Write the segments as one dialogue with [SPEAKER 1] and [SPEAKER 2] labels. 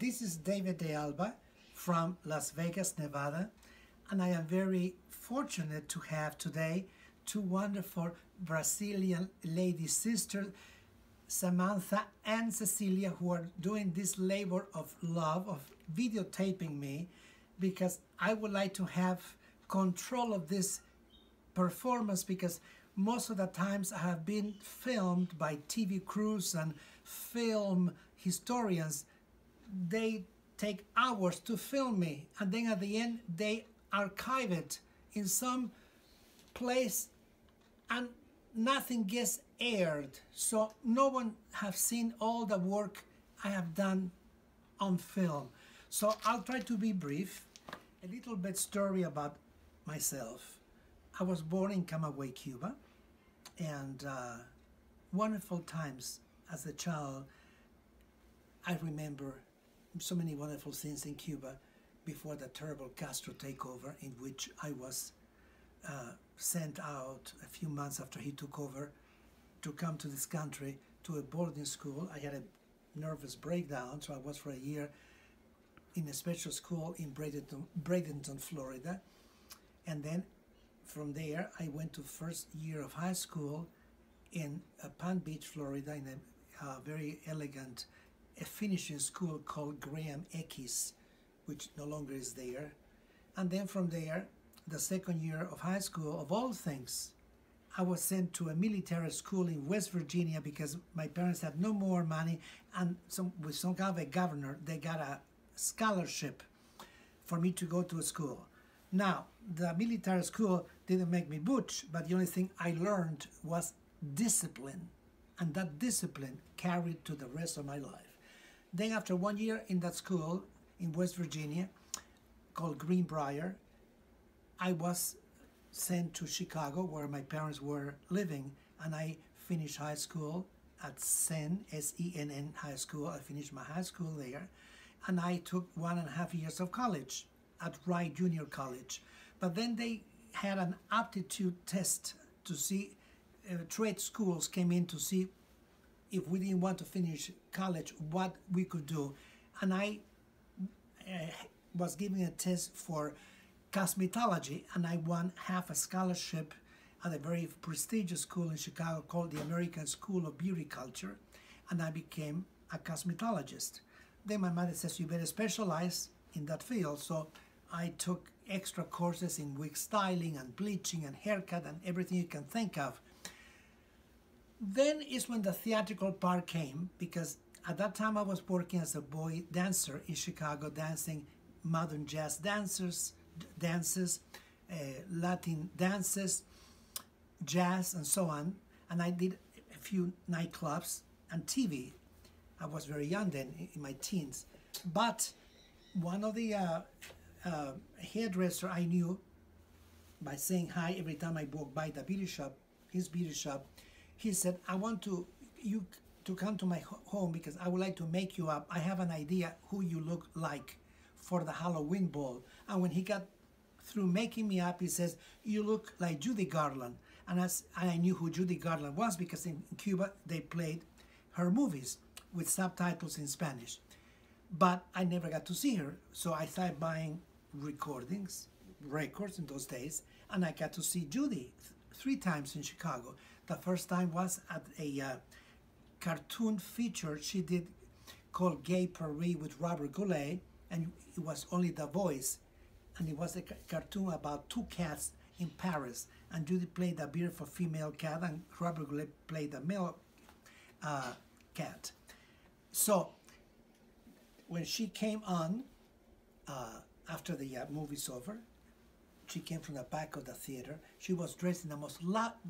[SPEAKER 1] This is David de Alba from Las Vegas, Nevada, and I am very fortunate to have today two wonderful Brazilian lady sisters, Samantha and Cecilia, who are doing this labor of love of videotaping me, because I would like to have control of this performance, because most of the times I have been filmed by TV crews and film historians. They take hours to film me, and then at the end they archive it in some place and nothing gets aired, so no one have seen all the work I have done on film. So I'll try to be brief. A little bit story about myself. I was born in Camagüey, Cuba, and wonderful times as a child. I remember so many wonderful things in Cuba before the terrible Castro takeover, in which I was sent out a few months after he took over to come to this country to a boarding school. I had a nervous breakdown, so I was for a year in a special school in Bradenton, Florida. And then from there I went to first year of high school in Palm Beach, Florida, in a very elegant finishing school called Graham Eckes, which no longer is there. And then from there, the second year of high school, of all things, I was sent to a military school in West Virginia because my parents had no more money, and with some kind of a governor, they got a scholarship for me to go to a school. Now, the military school didn't make me butch, but the only thing I learned was discipline, and that discipline carried to the rest of my life. Then after 1 year in that school in West Virginia called Greenbrier, I was sent to Chicago, where my parents were living, and I finished high school at SENN, S-E-N-N High School. I finished my high school there, and I took 1.5 years of college at Wright Junior College. But then they had an aptitude test to see, trade schools came in to see if we didn't want to finish college, what we could do. And I was giving a test for cosmetology, and I won half a scholarship at a very prestigious school in Chicago called the American School of Beauty Culture, and I became a cosmetologist. Then my mother says, you better specialize in that field. So I took extra courses in wig styling and bleaching and haircut and everything you can think of. Then is when the theatrical part came, because at that time I was working as a boy dancer in Chicago, dancing modern jazz dances, Latin dances, jazz, and so on. And I did a few nightclubs and TV. I was very young then, in my teens. But one of the hairdresser I knew by saying hi every time I walked by the beauty shop, his beauty shop, he said, I want you to come to my home because I would like to make you up. I have an idea who you look like for the Halloween ball. And when he got through making me up, he says, you look like Judy Garland. And I knew who Judy Garland was, because in Cuba they played her movies with subtitles in Spanish. But I never got to see her, so I started buying records in those days, and I got to see Judy 3 times in Chicago. The first time was at a cartoon feature she did called Gay Paris with Robert Goulet, and it was only the voice, and it was a cartoon about 2 cats in Paris, and Judy played a beautiful female cat, and Robert Goulet played a male cat. So when she came on, after the movie's over, she came from the back of the theater. She was dressed in the most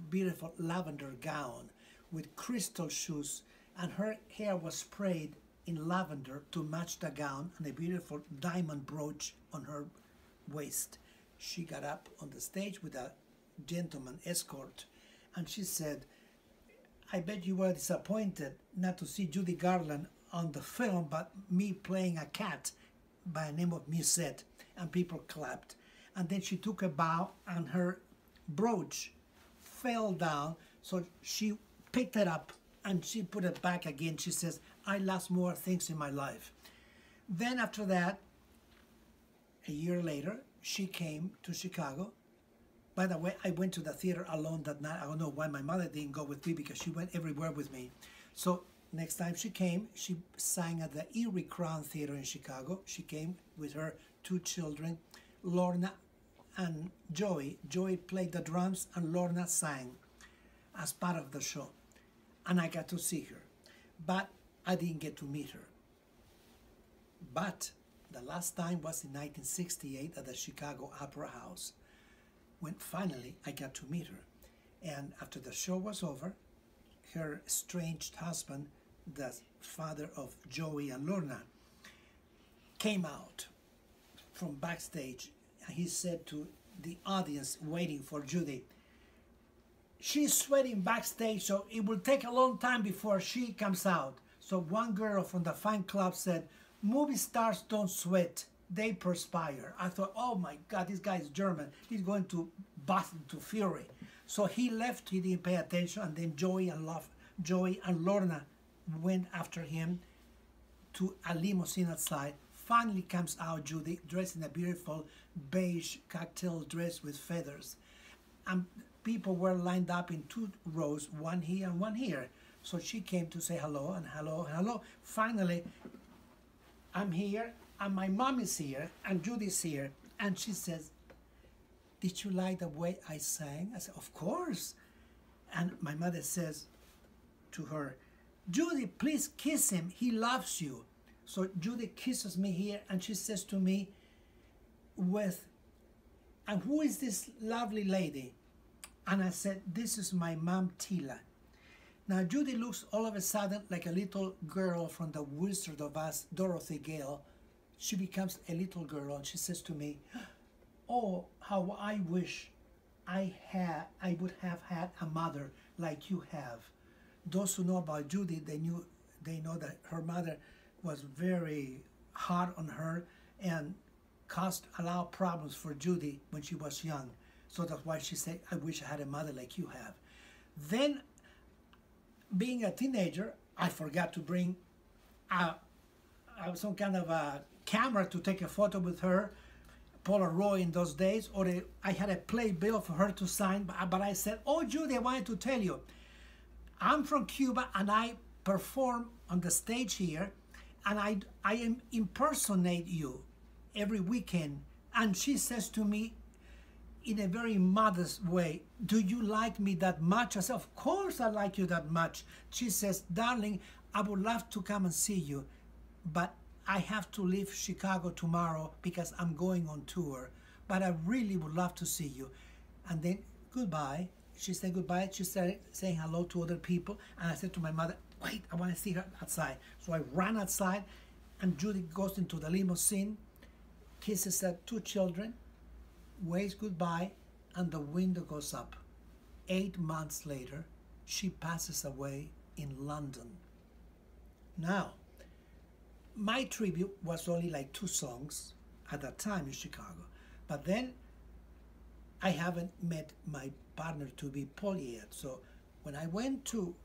[SPEAKER 1] beautiful lavender gown with crystal shoes, and her hair was sprayed in lavender to match the gown, and a beautiful diamond brooch on her waist. She got up on the stage with a gentleman escort, and she said, I bet you were disappointed not to see Judy Garland on the film, but me playing a cat by the name of Musette. And people clapped. And then she took a bow, and her brooch fell down, so she picked it up and she put it back again. She says, I lost more things in my life. Then after that, a year later, she came to Chicago. By the way, I went to the theater alone that night. I don't know why my mother didn't go with me, because she went everywhere with me. So next time she came, she sang at the HERI Crown Theater in Chicago. She came with her 2 children, Lorna and Joey. Joey played the drums and Lorna sang as part of the show. And I got to see her. But I didn't get to meet her. But the last time was in 1968 at the Chicago Opera House, when finally I got to meet her. And after the show was over, her estranged husband, the father of Joey and Lorna, came out from backstage, and he said to the audience waiting for Judy, "She's sweating backstage, so it will take a long time before she comes out." So one girl from the fan club said, "Movie stars don't sweat, they perspire." I thought, oh my God, this guy is German. He's going to bust into fury. So he left, he didn't pay attention, and then Joey and Lorna went after him to a limousine outside. Finally comes out Judy, dressed in a beautiful beige cocktail dress with feathers. And people were lined up in 2 rows, one here and one here. So she came to say hello and hello and hello. Finally, I'm here, and my mom is here, and Judy's here. And she says, "Did you like the way I sang?" I said, "Of course." And my mother says to her, "Judy, please kiss him. He loves you." So Judy kisses me here, and she says to me, "And who is this lovely lady?" And I said, "This is my mom, Tila." Now Judy looks all of a sudden like a little girl from the Wizard of Oz, Dorothy Gale. She becomes a little girl, and she says to me, "Oh, how I wish I would have had a mother like you have." Those who know about Judy, they know that her mother was very hard on her and caused a lot of problems for Judy when she was young. So that's why she said, "I wish I had a mother like you have." Then, being a teenager, I forgot to bring some kind of a camera to take a photo with her, Polaroid in those days, or I had a playbill for her to sign, but I said, "Oh, Judy, I wanted to tell you, I'm from Cuba, and I perform on the stage here, and I impersonate you every weekend." And she says to me in a very modest way, "Do you like me that much?" I said, "Of course I like you that much." She says, "Darling, I would love to come and see you, but I have to leave Chicago tomorrow because I'm going on tour, but I really would love to see you." And then goodbye. She said goodbye. She started saying hello to other people, and I said to my mother, "Wait, I want to see her outside." So I ran outside, and Judy goes into the limousine, kisses her 2 children, waves goodbye, and the window goes up. 8 months later, she passes away in London. Now, my tribute was only like 2 songs at that time in Chicago, but then I haven't met my partner to be Paul yet. So when I went to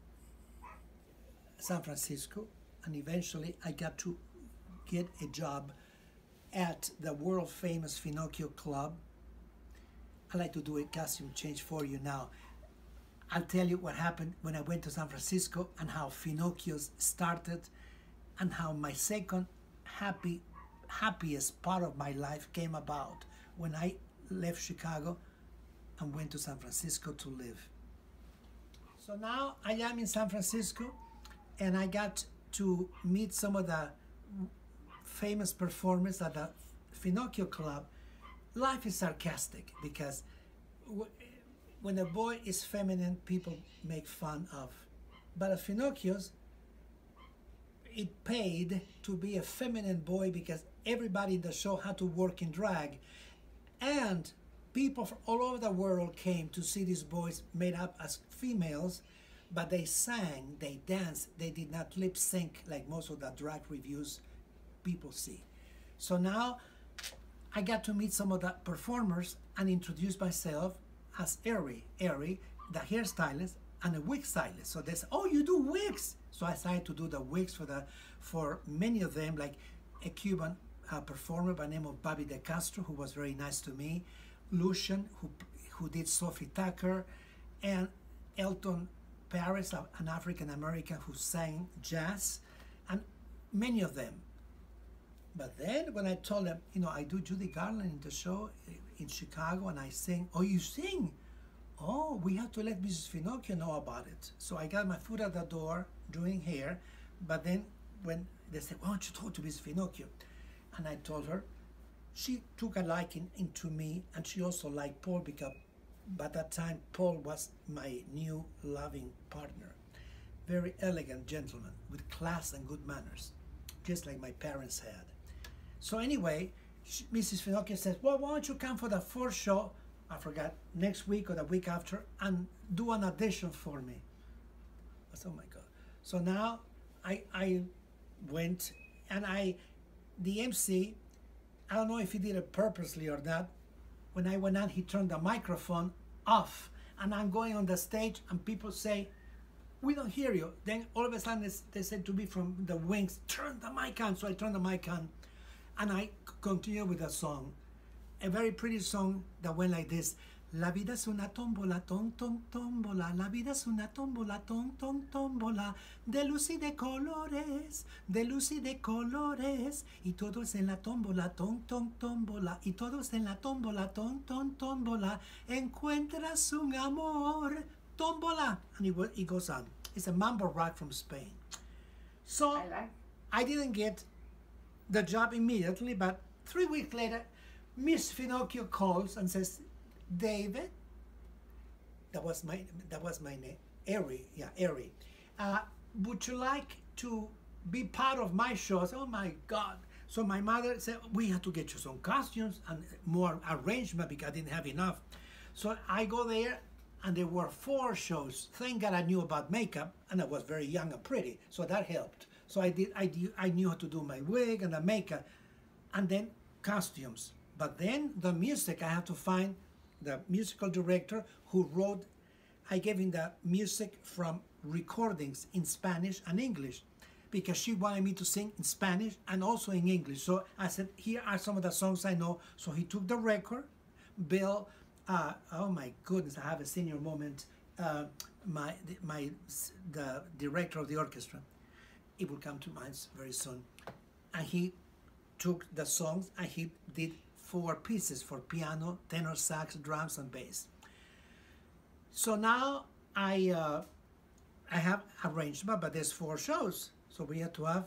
[SPEAKER 1] San Francisco, and eventually I got to get a job at the world famous Finocchio Club. I like to do a costume change for you now. I'll tell you what happened when I went to San Francisco, and how Finocchio's started, and how my second happiest part of my life came about when I left Chicago and went to San Francisco to live. So now I am in San Francisco, and I got to meet some of the famous performers at the Finocchio Club. Life is sarcastic, because when a boy is feminine, people make fun of. But at Finocchio's, it paid to be a feminine boy, because everybody in the show had to work in drag. And people from all over the world came to see these boys made up as females, but they sang, they danced, they did not lip sync like most of the drag reviews people see. So now I got to meet some of the performers and introduce myself as HERI, the hairstylist and a wig stylist. So they said, "Oh, you do wigs?" So I started to do the wigs for many of them, like a Cuban performer by the name of Bobby De Castro, who was very nice to me, Lucian, who did Sophie Tucker, and Elton Paris, an African American who sang jazz, and many of them. But then when I told them, you know, I do Judy Garland in the show in Chicago, and I sing. Oh, you sing? Oh, we have to let Mrs. Finocchio know about it. So I got my foot at the door doing hair, but then when they said, why don't you talk to Mrs. Finocchio? And I told her, she took a liking into me, and she also liked Paul, because by that time Paul was my new loving partner. Very elegant gentleman with class and good manners, just like my parents had. So anyway, Mrs. Finocchio says, well, why don't you come for the first show, I forgot, next week or the week after, and do an audition for me. I said, oh my God. So now I went, and the MC, I don't know if he did it purposely or not, when I went on, he turned the microphone off, and I'm going on the stage, and people say, we don't hear you. Then all of a sudden they said to me from the wings, turn the mic on. So I turned the mic on, and I continue with the song. A very pretty song that went like this. La vida es una tómbola, ton, ton, tómbola. La vida es una tómbola, ton, ton, tómbola. De luz y de colores, de luz y de colores. Y todos en la tómbola, ton, ton, tómbola. Y todos en la tómbola, ton, ton, tómbola. Encuentras un amor, tómbola. And it goes on. It's a mambo rock from Spain. So I didn't get the job immediately, but 3 weeks later, Miss Finocchio calls and says, David, that was my name, HERI, yeah, HERI. Would you like to be part of my show? I said, oh my God. So my mother said, we have to get you some costumes and more arrangement because I didn't have enough. So I go there, and there were 4 shows. Thank God I knew about makeup, and I was very young and pretty, so that helped. So I knew how to do my wig and the makeup, and then costumes. But then the music, I have to find the musical director who wrote. I gave him the music from recordings in Spanish and English, because she wanted me to sing in Spanish and also in English. So I said, here are some of the songs I know. So he took the record. Bill, oh my goodness, I have a senior moment. The director of the orchestra, it will come to mind very soon. And he took the songs, and he did 4 pieces for piano, tenor sax, drums, and bass. So now I have arrangement, but there's 4 shows. So we have to have,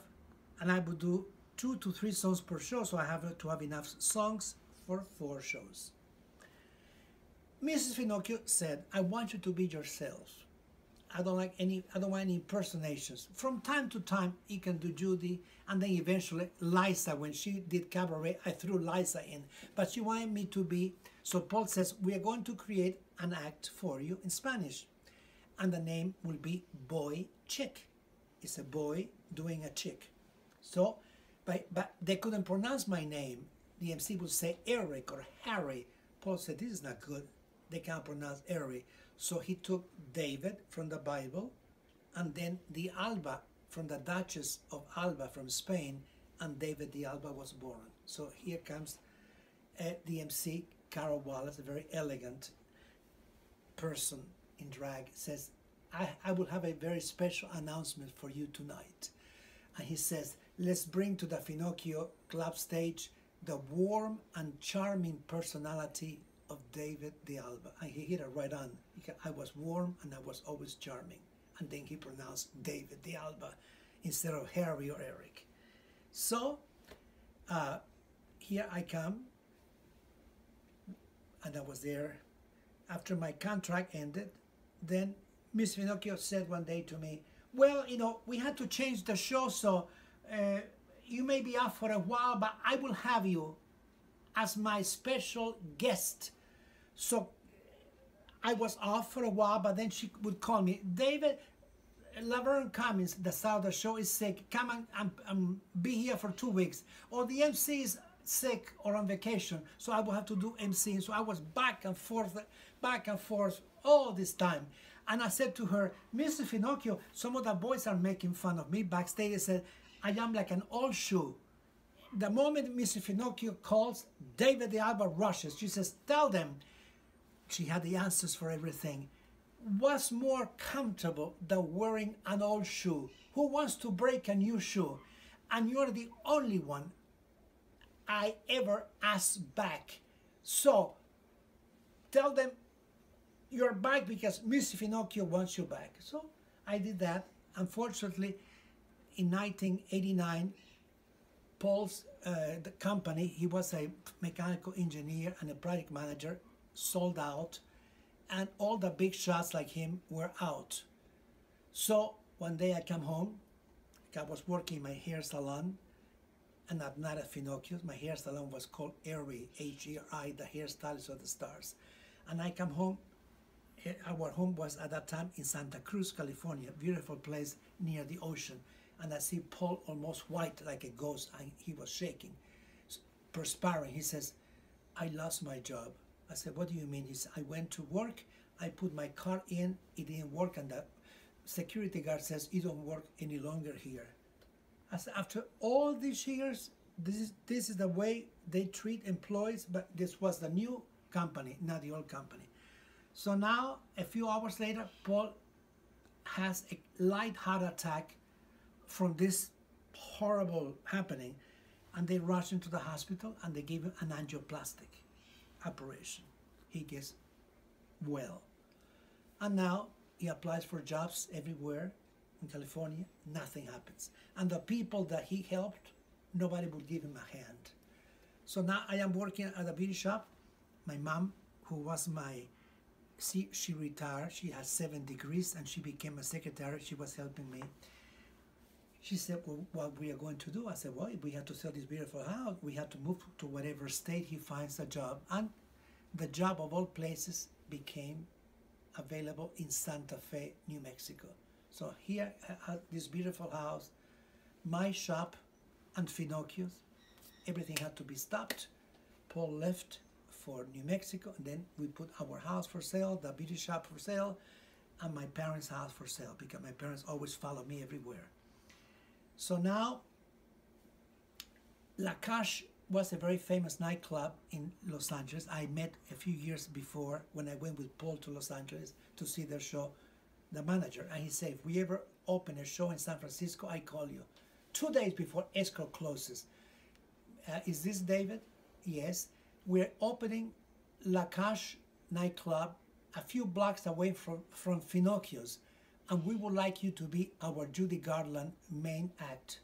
[SPEAKER 1] and I would do 2 to 3 songs per show, so I have to have enough songs for 4 shows. Mrs. Finocchio said, I want you to be yourself. I don't want any impersonations. From time to time, you can do Judy, and then eventually Liza. When she did cabaret, I threw Liza in. But she wanted me to be, so Paul says, we are going to create an act for you in Spanish. And the name will be Boy Chick. It's a boy doing a chick. So, but they couldn't pronounce my name. The MC would say Eric or Harry. Paul said, this is not good. They can't pronounce HERI. So he took David from the Bible, and then the Alba from the Duchess of Alba from Spain, and David the Alba was born. So here comes the MC, Carol Wallace, a very elegant person in drag, says, I will have a very special announcement for you tonight. And he says, let's bring to the Finocchio Club stage the warm and charming personality of David the Alba. And he hit it right on. I was warm and I was always charming. And then he pronounced David the Alba instead of Harry or Eric. So here I come, and I was there. After my contract ended, then Miss Finocchio said one day to me, well, you know, we had to change the show, so you may be off for a while, but I will have you as my special guest. So I was off for a while, but then she would call me, David, Laverne Cummins, the star of the show, is sick. Come and be here for 2 weeks. Or the MC is sick or on vacation, so I will have to do MC. So I was back and forth all this time. And I said to her, Mr. Finocchio, some of the boys are making fun of me backstage. They said, I am like an old shoe. The moment Mr. Finocchio calls, David the Alba rushes. She says, tell them. She had the answers for everything. What's more comfortable than wearing an old shoe? Who wants to break a new shoe? And you're the only one I ever asked back. So tell them you're back because Mr. Finocchio wants you back. So I did that. Unfortunately, in 1989, Paul's the company, he was a mechanical engineer and a project manager, sold out, and all the big shots like him were out. So one day I come home, I was working in my hair salon, and I'm not at Finocchio's. My hair salon was called HERI, H-E-R-I, the hairstylist of the stars. And I come home, our home was at that time in Santa Cruz, California, beautiful place near the ocean. And I see Paul almost white like a ghost, and he was shaking, perspiring. He says, I lost my job. I said, what do you mean? He said, I went to work, I put my car in, it didn't work, and the security guard says, you don't work any longer here. I said, after all these years, this is the way they treat employees, but this was the new company, not the old company. So now, a few hours later, Paul has a light heart attack from this horrible happening, and they rush into the hospital and they give him an angioplastic operation. He gets well. And now he applies for jobs everywhere in California. Nothing happens. And the people that he helped, nobody would give him a hand. So now I am working at a beauty shop. My mom, who was she retired. She has 7 degrees and she became a secretary. She was helping me. She said, well, what we are going to do? I said, well, we have to sell this beautiful house. We have to move to whatever state he finds a job. And the job of all places became available in Santa Fe, New Mexico. So here, this beautiful house, my shop and Finocchio's, everything had to be stopped. Paul left for New Mexico, and then we put our house for sale, the beauty shop for sale, and my parents' house for sale, because my parents always follow me everywhere. So now, La Cache was a very famous nightclub in Los Angeles. I met a few years before when I went with Paul to Los Angeles to see their show, the manager. And he said, if we ever open a show in San Francisco, I call you. 2 days before escrow closes. Is this David? Yes. We're opening La Cache nightclub a few blocks away from Finocchio's. And we would like you to be our Judy Garland main act.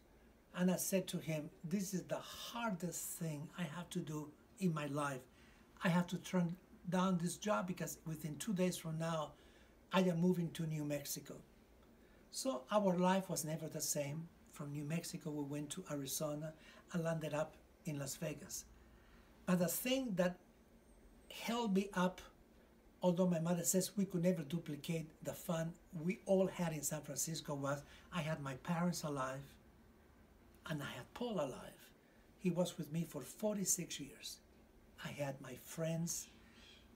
[SPEAKER 1] And I said to him, this is the hardest thing I have to do in my life. I have to turn down this job because within 2 days from now, I am moving to New Mexico. So our life was never the same. From New Mexico, we went to Arizona and landed up in Las Vegas. But the thing that held me up, although my mother says we could never duplicate the fun we all had in San Francisco, was I had my parents alive and I had Paul alive. He was with me for 46 years. I had my friends,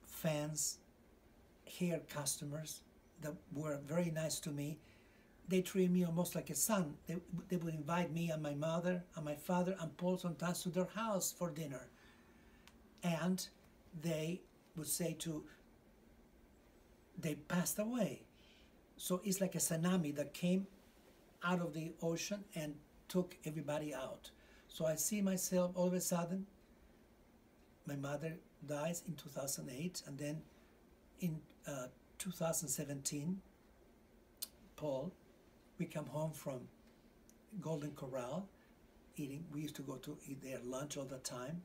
[SPEAKER 1] fans, hair customers that were very nice to me. They treated me almost like a son. They would invite me and my mother and my father and Paul sometimes to their house for dinner. And they would say they passed away. So it's like a tsunami that came out of the ocean and took everybody out. So I see myself all of a sudden, my mother dies in 2008, and then in 2017, Paul, we come home from Golden Corral, eating. We used to go to eat there lunch all the time,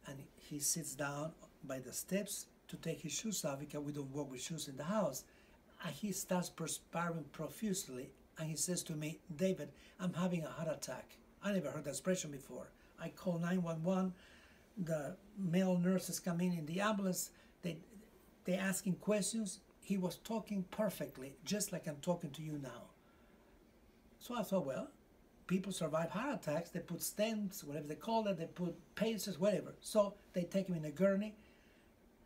[SPEAKER 1] and he sits down by the steps to take his shoes off because we don't walk with shoes in the house. And he starts perspiring profusely, and he says to me, David, I'm having a heart attack. I never heard that expression before. I call 911. The male nurses come in the ambulance. They asking questions. He was talking perfectly, just like I'm talking to you now. So I thought, well, people survive heart attacks. They put stents, whatever they call it. They put pacers, whatever. So they take him in a gurney,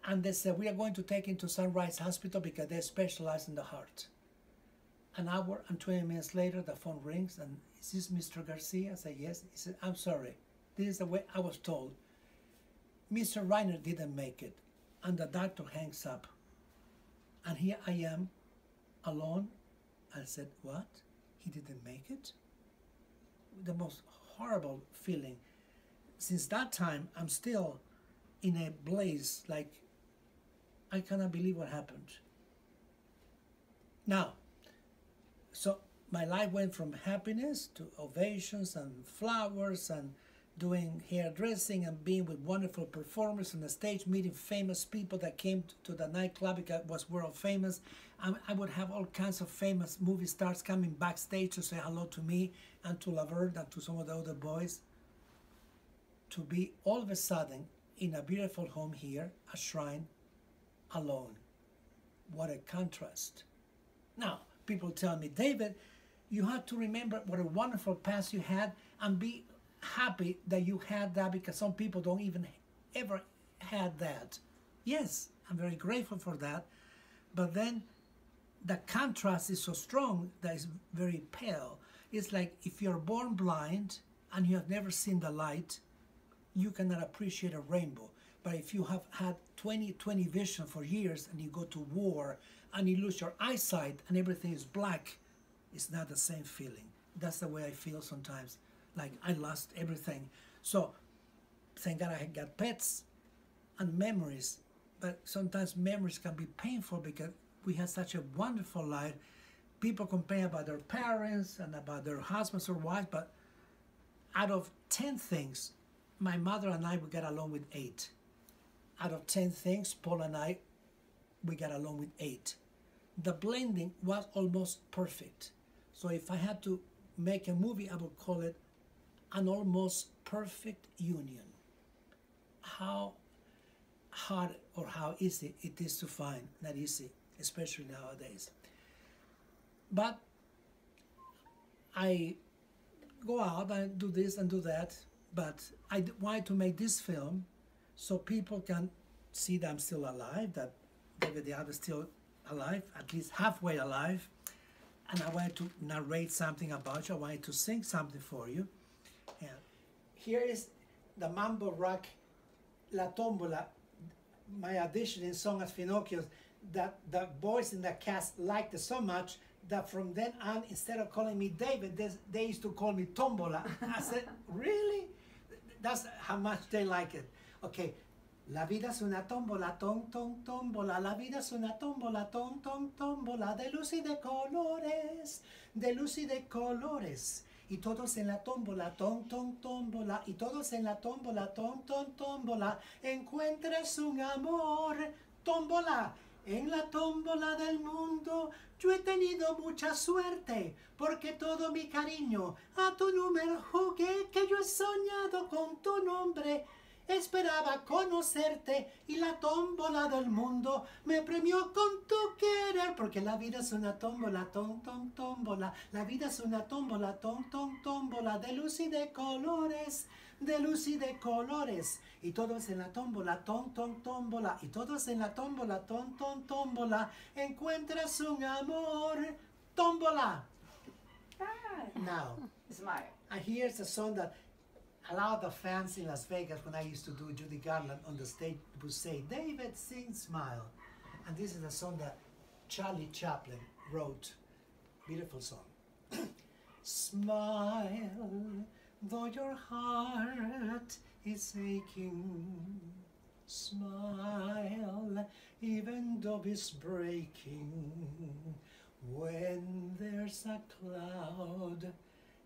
[SPEAKER 1] and they said, we are going to take him to Sunrise Hospital because they specialize in the heart. An hour and 20 minutes later, the phone rings, and is this Mr. Garcia? I said, yes. He said, I'm sorry, This is the way I was told. Mr. Reiner didn't make it, and the doctor hangs up. And here I am, alone. I said, what? He didn't make it? The most horrible feeling. Since that time, I'm still in a blaze, like, I cannot believe what happened. Now, so my life went from happiness to ovations and flowers and doing hairdressing and being with wonderful performers on the stage, meeting famous people that came to the nightclub because it was world famous. I would have all kinds of famous movie stars coming backstage to say hello to me and to Laverne and to some of the other boys. To be all of a sudden in a beautiful home here, a shrine, alone. What a contrast. Now, people tell me, David, you have to remember what a wonderful past you had and be happy that you had that, because some people don't even ever had that. Yes, I'm very grateful for that. But then the contrast is so strong that it's very pale. It's like if you're born blind and you have never seen the light, you cannot appreciate a rainbow. But if you have had 20/20 vision for years and you go to war and you lose your eyesight and everything is black, it's not the same feeling. That's the way I feel sometimes, like I lost everything. So thank God I got pets and memories, but sometimes memories can be painful because we had such a wonderful life. People complain about their parents and about their husbands or wives, but out of 10 things, my mother and I, we got along with 8. Out of 10 things, Paul and I, we got along with 8. The blending was almost perfect. So if I had to make a movie, I would call it an almost perfect union. How hard or how easy it is to find, not easy, especially nowadays. But I go out and do this and do that, but I wanted to make this film so people can see that I'm still alive, that David the Alba is still alive, at least halfway alive. And I wanted to narrate something about you. I wanted to sing something for you. And here is the Mambo Rock La Tombola, my auditioning song as FINOCCHIO'S, that the boys in the cast liked it so much that from then on, instead of calling me David, they used to call me Tombola. I said, really? That's how much they like it. Okay. La vida es una tómbola, tom, tom, tómbola. La vida es una tómbola, tom, tom, tómbola. De luz y de colores, de luz y de colores. Y todos en la tómbola, tom, tom, tómbola. Y todos en la tómbola, tom, tom, tómbola. Encuentras un amor, tómbola. En la tómbola del mundo yo he tenido mucha suerte, porque todo mi cariño a tu número jugué, que yo he soñado con tu nombre. Esperaba conocerte y la tómbola del mundo me premió con tu querer, porque la vida es una tómbola, tom, tom, tómbola. La vida es una tómbola, tom, tom, tómbola, de luz y de colores, de luz y de colores. Y todos en la tómbola, tom, tom, tómbola. Y todos en la tómbola, tom, tom, tómbola. Encuentras un amor, tómbola. Now,
[SPEAKER 2] Smile.
[SPEAKER 1] and here's a song that a lot of the fans in Las Vegas, when I used to do Judy Garland on the stage, would say, David, sing Smile. And this is a song that Charlie Chaplin wrote. Beautiful song. Smile, though your heart is aching. Smile, even though it's breaking. When there's a cloud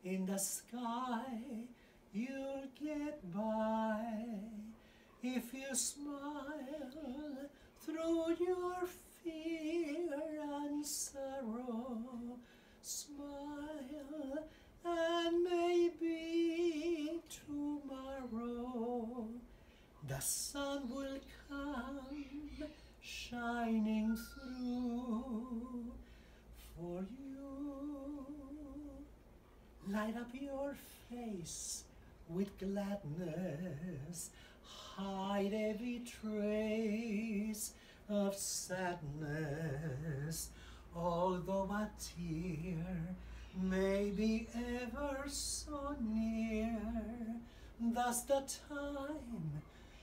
[SPEAKER 1] in the sky, you'll get by if you smile through your fear and sorrow. Smile, and maybe tomorrow the sun will come shining through for you. Light up your face with gladness, hide every trace of sadness. Although a tear may be ever so near, that's the time.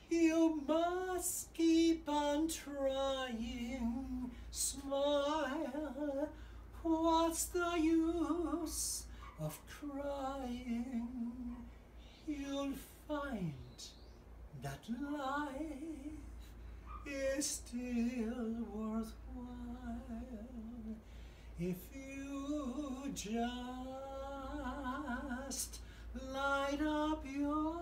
[SPEAKER 1] You must keep on trying. Smile, what's the use of crying? You'll find that life is still worthwhile if you just light up your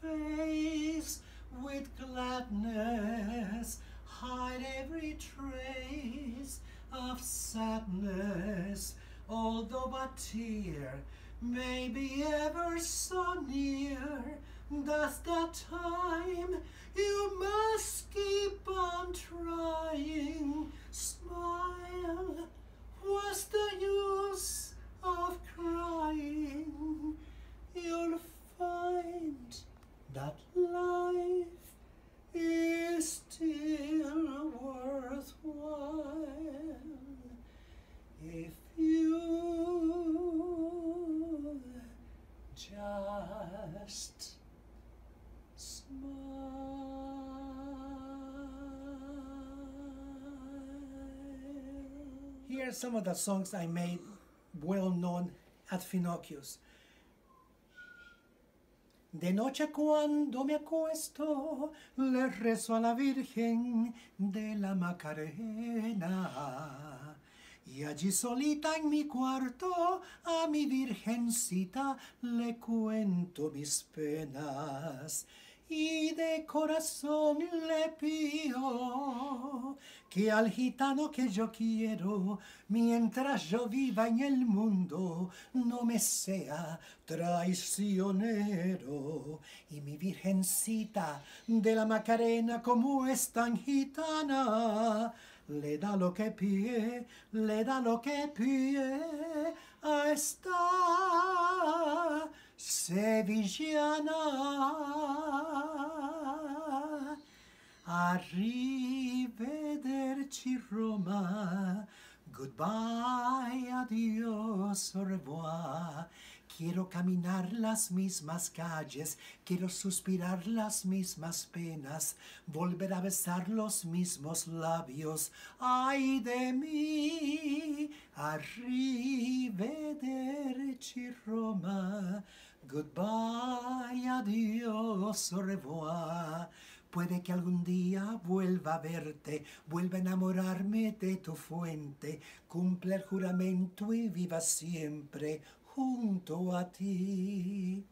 [SPEAKER 1] face with gladness, hide every trace of sadness, although a tear may be ever so near. That's the time. You must keep on trying. Smile, what's the use of crying? You'll find that life is still worthwhile if you just Here are some of the songs I made well known at FINOCCHIO'S. De noche cuando me acuesto, le rezo a la Virgen de la Macarena. Y allí solita en mi cuarto, a mi Virgencita le cuento mis penas. Y de corazón le pido que al gitano que yo quiero, mientras yo viva en el mundo, no me sea traicionero. Y mi Virgencita de la Macarena, como es tan gitana, le da lo que pide, le da lo que pide a esta sevillana. Arrivederci Roma, goodbye, adiós, au revoir. Quiero caminar las mismas calles, quiero suspirar las mismas penas, volver a besar los mismos labios. ¡Ay de mí! Arrivederci Roma, goodbye, adiós, au revoir. Puede que algún día vuelva a verte, vuelva a enamorarme de tu fuente, cumpla el juramento y viva siempre junto a ti.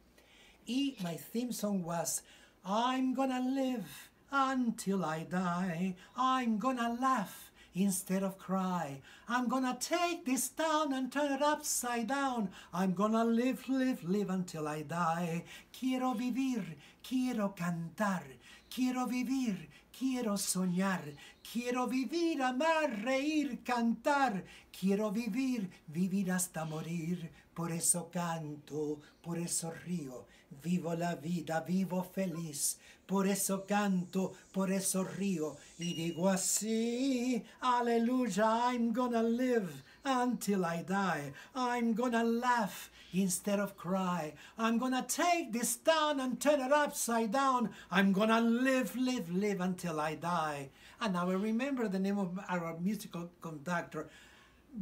[SPEAKER 1] Y my theme song was, I'm gonna live until I die. I'm gonna laugh instead of cry. I'm gonna take this town and turn it upside down. I'm gonna live, live, live until I die. Quiero vivir, quiero cantar. Quiero vivir, quiero soñar, quiero vivir, amar, reír, cantar. Quiero vivir, vivir hasta morir. Por eso canto, por eso río. Vivo la vida, vivo feliz. Por eso canto, por eso río. Y digo así, aleluya, I'm gonna live until I die. I'm gonna laugh instead of cry. I'm gonna take this town and turn it upside down. I'm gonna live, live, live until I die. And now I remember the name of our musical conductor,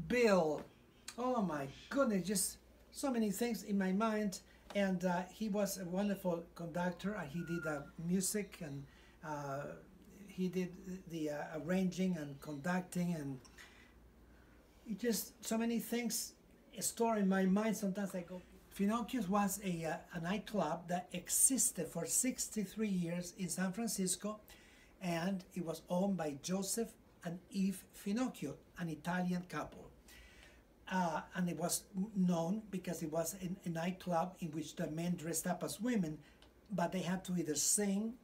[SPEAKER 1] Bill. Oh my goodness, just so many things in my mind. And he was a wonderful conductor. He did music, and he did the arranging and conducting, and it just so many things store in my mind. Sometimes I go. FINOCCHIO'S was a nightclub that existed for 63 years in San Francisco, and it was owned by Joseph and Eve Finocchio, an Italian couple. And it was known because it was a nightclub in which the men dressed up as women, but they had to either sing,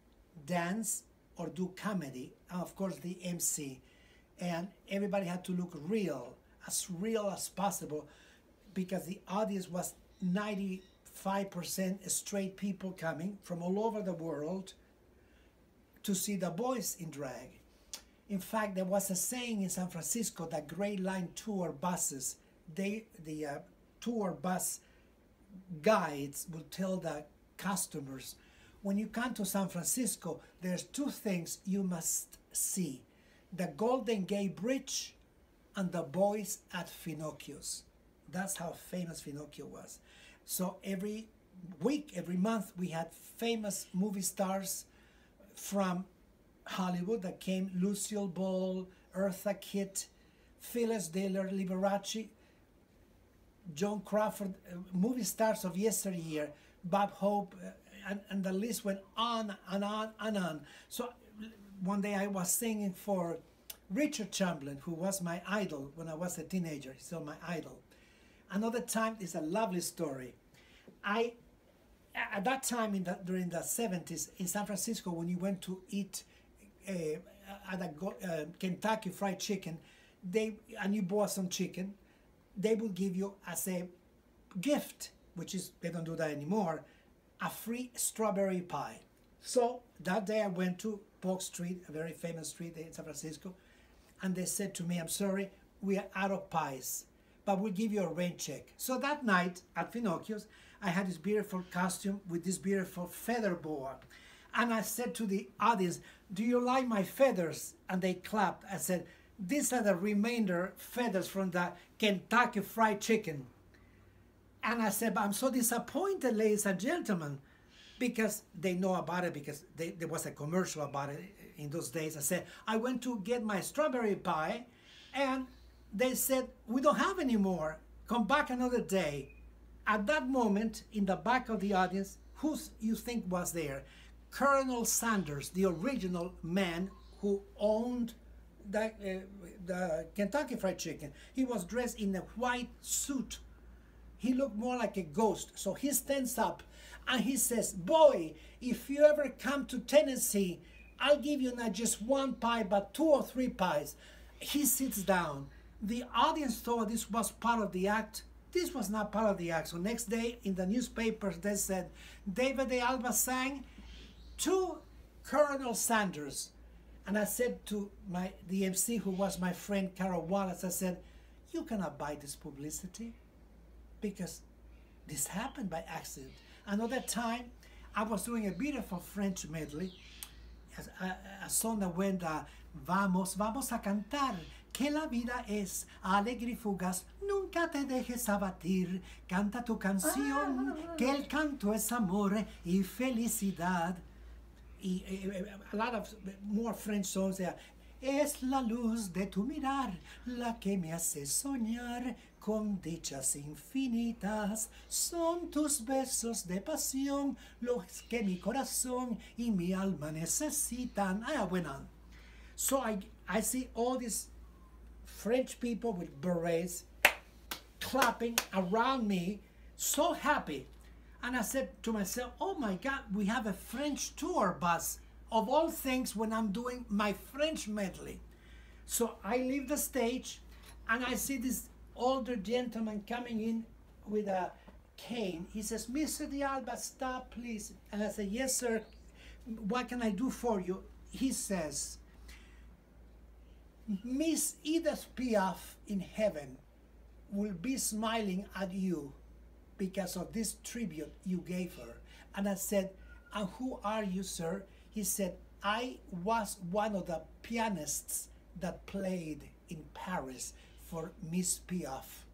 [SPEAKER 1] dance, or do comedy, and of course the MC. And everybody had to look real as possible, because the audience was 95% straight people coming from all over the world to see the boys in drag. In fact, there was a saying in San Francisco that Gray Line tour buses, the tour bus guides will tell the customers. When you come to San Francisco, there's two things you must see: the Golden Gate Bridge and the boys at FINOCCHIO'S. That's how famous FINOCCHIO was. So every week, every month, we had famous movie stars from Hollywood that came: Lucille Ball, Eartha Kitt, Phyllis Diller, Liberace, Joan Crawford, movie stars of yesteryear, Bob Hope, and the list went on and on and on. So one day I was singing for Richard Chamberlain, who was my idol when I was a teenager. He's still my idol. Another time is a lovely story. At that time, during the 70s, in San Francisco, when you went to eat at a Kentucky Fried Chicken, and you bought some chicken, they would give you as a gift, which is, they don't do that anymore, a free strawberry pie. So that day I went to Polk Street, a very famous street in San Francisco, and they said to me, "I'm sorry, we are out of pies, but we'll give you a rain check." So that night at FINOCCHIO'S, I had this beautiful costume with this beautiful feather boa. And I said to the audience, "Do you like my feathers?" And they clapped. I said, "These are the remainder feathers from the Kentucky Fried Chicken." And I said, "I'm so disappointed, ladies and gentlemen," because they know about it, because there was a commercial about it in those days. I said, "I went to get my strawberry pie, and they said, 'We don't have any more. Come back another day.'" At that moment, in the back of the audience, who you think was there? Colonel Sanders, the original man who owned the Kentucky Fried Chicken. He was dressed in a white suit. He looked more like a ghost. So he stands up and he says, "Boy, if you ever come to Tennessee, I'll give you not just one pie, but 2 or 3 pies." He sits down. The audience thought this was part of the act. This was not part of the act. So next day in the newspapers, they said, David de Alba sang to Colonel Sanders. And I said to the MC, who was my friend Carol Wallace, I said, "You cannot buy this publicity, because this happened by accident." Another time, I was doing a beautiful French medley, a song that went, "Vamos, vamos a cantar, que la vida es alegre y fugaz, nunca te dejes abatir, canta tu canción, que el canto es amor y felicidad." A lot of more French songs there. "Es la luz de tu mirar la que me hace soñar con dichas infinitas, son tus besos de pasión los que mi corazón y mi alma necesitan." I went on. So I see all these French people with berets clapping around me, so happy. And I said to myself, "Oh my God, we have a French tour bus, of all things, when I'm doing my French medley." So I leave the stage and I see this older gentleman coming in with a cane. He says, "Mr. de Alba, stop, please." And I said, "Yes, sir. What can I do for you?" He says, "Miss Edith Piaf in heaven will be smiling at you because of this tribute you gave her." And I said, "And who are you, sir?" He said, "I was one of the pianists that played in Paris for Miss Piaf."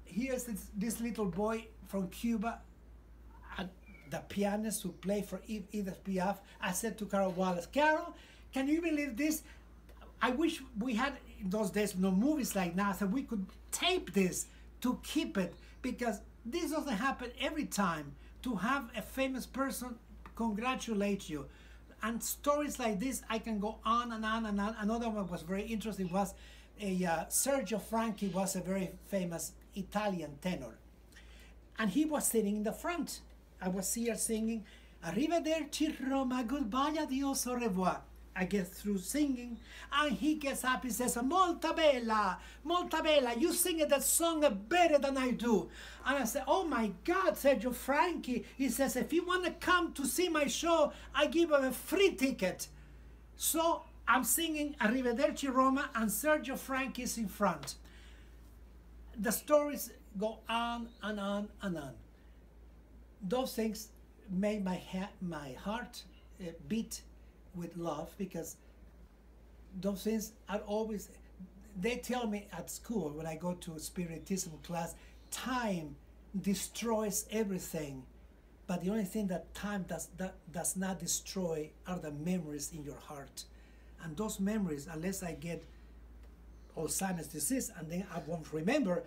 [SPEAKER 1] Here's this little boy from Cuba, the pianist who played for Edith Piaf. I said to Carol Wallace, "Carol, can you believe this? I wish we had, in those days, no movies like now, so we could tape this to keep it, because this doesn't happen every time, to have a famous person congratulate you." And stories like this, I can go on and on and on. Another one was very interesting, was Sergio Franchi was a very famous Italian tenor. And he was sitting in the front. I was here singing, "Arrivederci Roma, goodbye, adios, au revoir." I get through singing, and he gets up, he says, molta bella, you sing that song better than I do." And I said, "Oh my God, Sergio Franchi." He says, "If you want to come to see my show, I give him a free ticket." So I'm singing "Arrivederci Roma," and Sergio Franchi is in front. The stories go on and on and on. Those things made my heart beat with love, because those things are always, they tell me at school when I go to spiritism class, time destroys everything, but the only thing that time does not destroy are the memories in your heart. And those memories, unless I get Alzheimer's disease and then I won't remember,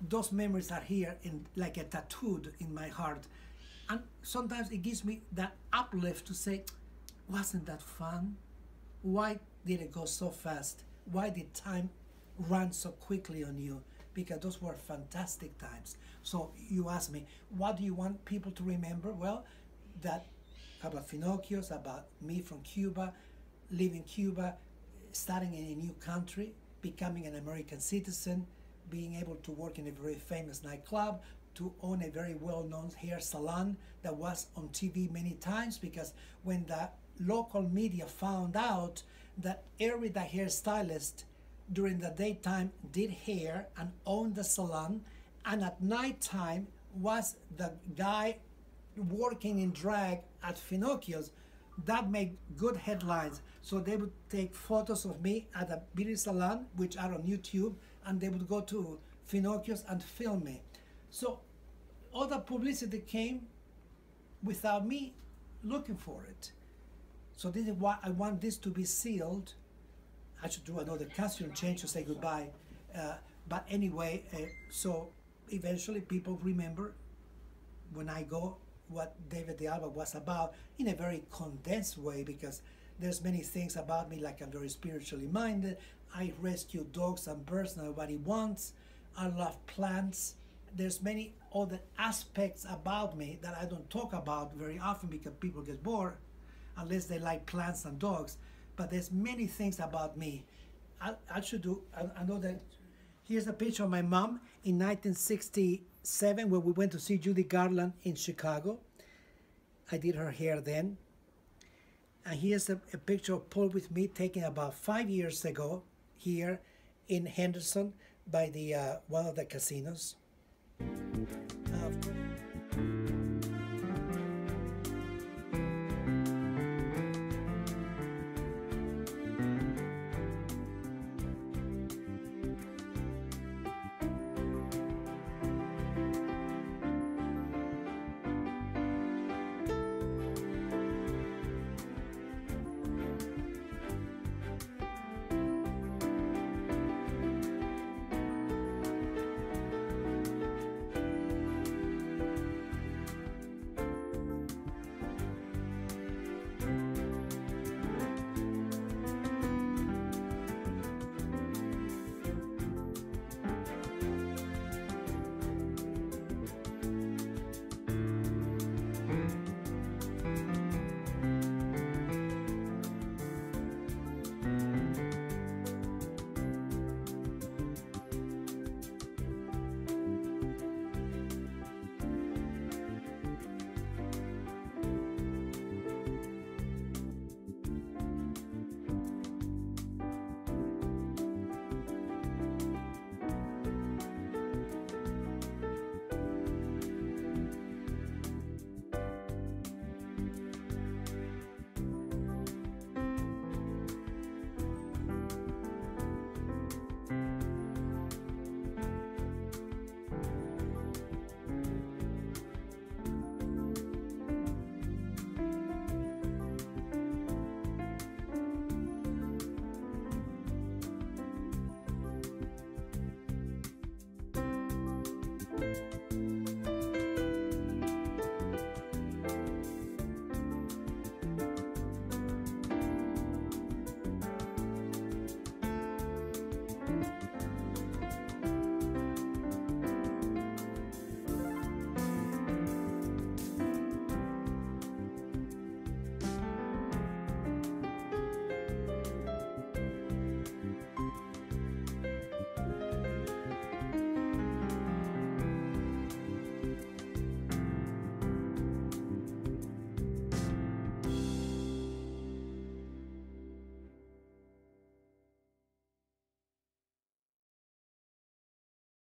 [SPEAKER 1] those memories are here in like a tattooed in my heart. And sometimes it gives me that uplift to say, wasn't that fun? Why did it go so fast? Why did time run so quickly on you? Because those were fantastic times. So you ask me, what do you want people to remember? Well, that about FINOCCHIO'S, about me from Cuba, leaving Cuba, starting in a new country, becoming an American citizen, being able to work in a very famous nightclub, to own a very well-known hair salon that was on TV many times, because when the local media found out that HERI, the hairstylist, during the daytime did hair and owned the salon, and at nighttime was the guy working in drag at FINOCCHIO'S, that made good headlines. So they would take photos of me at a beauty salon, which are on YouTube, and they would go to FINOCCHIO'S and film me. So all the publicity came without me looking for it. So this is why I want this to be sealed. I should do another costume change to say goodbye. But anyway, so eventually people remember when I go what David de Alba was about in a very condensed way, because there's many things about me, like I'm very spiritually minded. I rescue dogs and birds nobody wants. I love plants. There's many other aspects about me that I don't talk about very often because people get bored unless they like plants and dogs. But there's many things about me. I should do, I know that. Here's a picture of my mom in 1967 when we went to see Judy Garland in Chicago. I did her hair then. And here's a picture of Paul with me taken about 5 years ago here in Henderson by the one of the casinos.